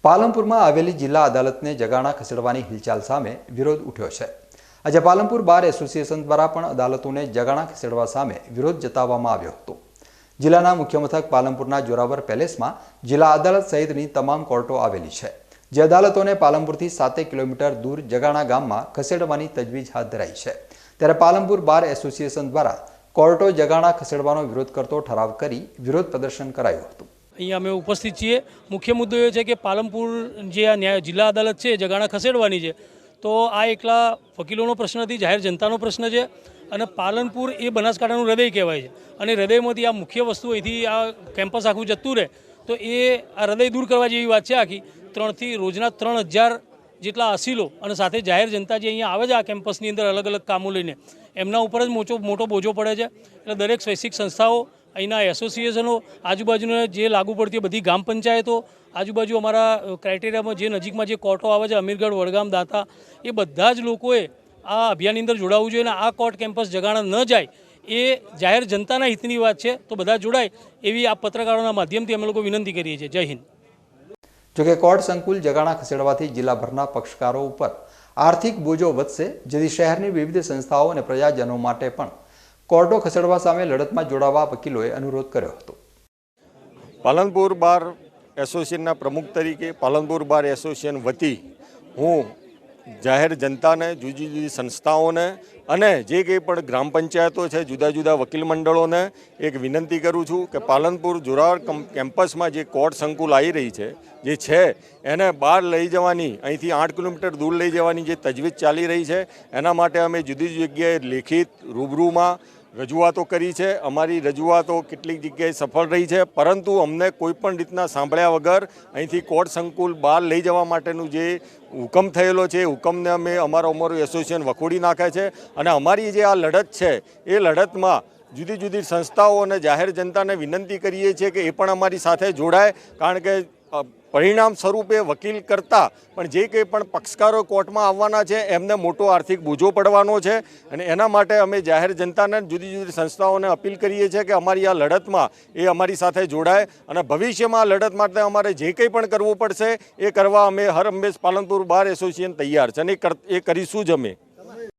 પાલનપુરમાં આવેલી જિલ્લા અદાલતને જગાણા ખસેડવાની હિલચાલ સામે વિરોધ ઉઠ્યો છે। આજે પાલનપુર બાર એસોસિએશન દ્વારા પણ અદાલતોને જગાણા ખસેડવા સામે વિરોધ જતાવવામાં આવ્યો હતો। જિલ્લાના મુખ્ય મથક પાલનપુરના જોરાવર પેલેસમાં જિલ્લા અદાલત સહિતની તમામ કોર્ટો આવેલી છે, જે અદાલતોને પાલનપુરથી 7 કિલોમીટર દૂર જગાણા ગામમાં ખસેડવાની તજવીજ હાથ ધરાઈ છે। ત્યારે પાલનપુર બાર એસોસિએશન દ્વારા કોર્ટો જગાણા ખસેડવાનો વિરોધ કરતો ઠરાવ કરી વિરોધ પ્રદર્શન કરાયું હતું। અહીંયા અમે ઉપસ્થિત છીએ। મુખ્ય મુદ્દો એ છે કે પાલનપુર જે આ જિલ્લા અદાલત છે જગાણા ખસેડવાની છે, તો આ એકલા વકીલોનો પ્રશ્ન નથી, જાહેર જનતાનો પ્રશ્ન છે। અને પાલનપુર એ બનાસકાંઠાનું હૃદય કહેવાય છે, અને હૃદયમાંથી આ મુખ્ય વસ્તુ અહીંથી આ કેમ્પસ આખું જતું રહે તો એ આ હૃદય દૂર કરવા જેવી વાત છે આખી। રોજના 3000 જેટલા અસીલો અને સાથે જાહેર જનતા જે અહીંયા આવે છે આ કેમ્પસની અંદર અલગ અલગ કામો લઈને, એમના ઉપર જ મોટો બોજો પડે છે। એટલે દરેક સ્વૈચ્છિક સંસ્થાઓ, અહીંના એસોસિએશનો, આજુબાજુના જે લાગુ પડતી બધી ગ્રામ પંચાયતો, આજુબાજુ અમારા ક્રાઇટેરિયામાં જે નજીકમાં જે કોર્ટો આવે છે, અમીરગઢ, વડગામ, દાતા, એ બધા જ લોકોએ આ અભિયાનની અંદર જોડાવવું જોઈએ। અને આ કોર્ટ કેમ્પસ જગાણા ન જાય એ જાહેર જનતાના હિતની વાત છે, તો બધા જોડાય એવી આ પત્રકારોના માધ્યમથી અમે લોકો વિનંતી કરીએ છીએ। જય હિન્દ। જોકે કોર્ટ સંકુલ જગાણા ખસેડવાથી જિલ્લાભરના પક્ષકારો ઉપર આર્થિક બોજો વધશે, જેથી શહેરની વિવિધ સંસ્થાઓ અને પ્રજાજનો માટે પણ કોર્ટો ખસેડવા સામે લડતમાં જોડાવા વકીલોએ અનુરોધ કર્યો હતો। પાલનપુર બાર એસોસિએશનના પ્રમુખ તરીકે પાલનપુર બાર એસોસિએશન વતી હું જાહેર જનતાને, જુદી જુદી સંસ્થાઓને અને જે કંઈ પણ ગ્રામ પંચાયતો છે, જુદા જુદા વકીલ મંડળોને એક વિનંતી કરું છું કે પાલનપુર જોરાવર કેમ્પસમાં જે કોર્ટ સંકુલ આવી રહી છે એને બહાર લઈ જવાની, અહીંથી 8 કિલોમીટર દૂર લઈ જવાની જે તજવીજ ચાલી રહી છે, એના માટે અમે જુદી જુદી જગ્યાએ લેખિત રૂબરૂમાં રજૂઆતો કરી છે। અમારી રજૂઆતો કેટલીક જગ્યાએ સફળ રહી છે, પરંતુ અમને કોઈપણ રીતના સાંભળ્યા વગર અહીંથી કોર્ટ સંકુલ બહાર લઈ જવા માટેનું જે હુકમ થયેલો છે એ હુકમને અમે અમારું એસોસિએશન વખોડી નાખે છે। અને અમારી જે આ લડત છે એ લડતમાં જુદી જુદી સંસ્થાઓ અને જાહેર જનતાને વિનંતી કરીએ છીએ કે એ પણ અમારી સાથે જોડાય, કારણ કે પરિણામ સ્વરૂપે વકીલ કરતાં પણ જે કંઈ પણ પક્ષકારો કોર્ટમાં આવવાના છે એમને મોટો આર્થિક બોજો પડવાનો છે। અને એના માટે અમે જાહેર જનતાને, જુદી જુદી સંસ્થાઓને અપીલ કરીએ છીએ કે અમારી આ લડતમાં એ અમારી સાથે જોડાય, અને ભવિષ્યમાં આ લડત માટે અમારે જે કંઈ પણ કરવું પડશે એ કરવા અમે હર હંમેશ પાલનપુર બાર એસોસિએશન તૈયાર છે, અને એ કરીશું જ અમે।